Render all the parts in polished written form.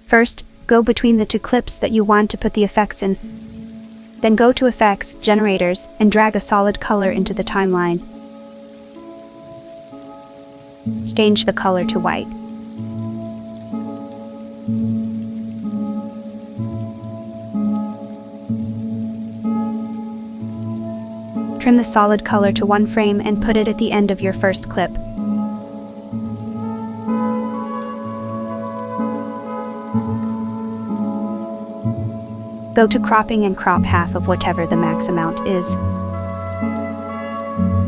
First, go between the two clips that you want to put the effects in. Then go to Effects, Generators, and drag a solid color into the timeline. Change the color to white. Trim the solid color to one frame and put it at the end of your first clip. Go to cropping and crop half of whatever the max amount is.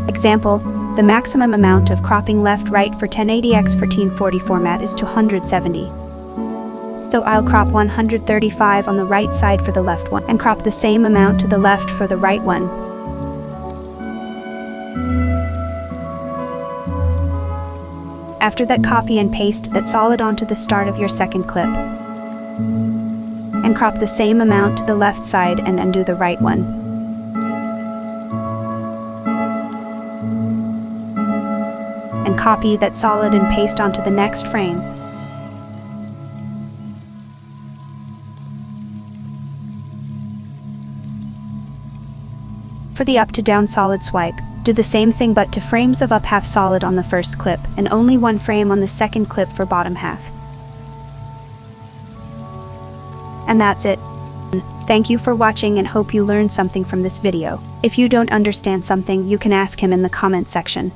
Example, the maximum amount of cropping left-right for 1080x1440 format is 270. So I'll crop 135 on the right side for the left one, and crop the same amount to the left for the right one. After that, copy and paste that solid onto the start of your second clip. And crop the same amount to the left side and undo the right one. And copy that solid and paste onto the next frame. For the up to down solid swipe, do the same thing but 2 frames of up half solid on the first clip and only 1 frame on the second clip for bottom half. And that's it. Thank you for watching and hope you learned something from this video. If you don't understand something, you can ask him in the comment section.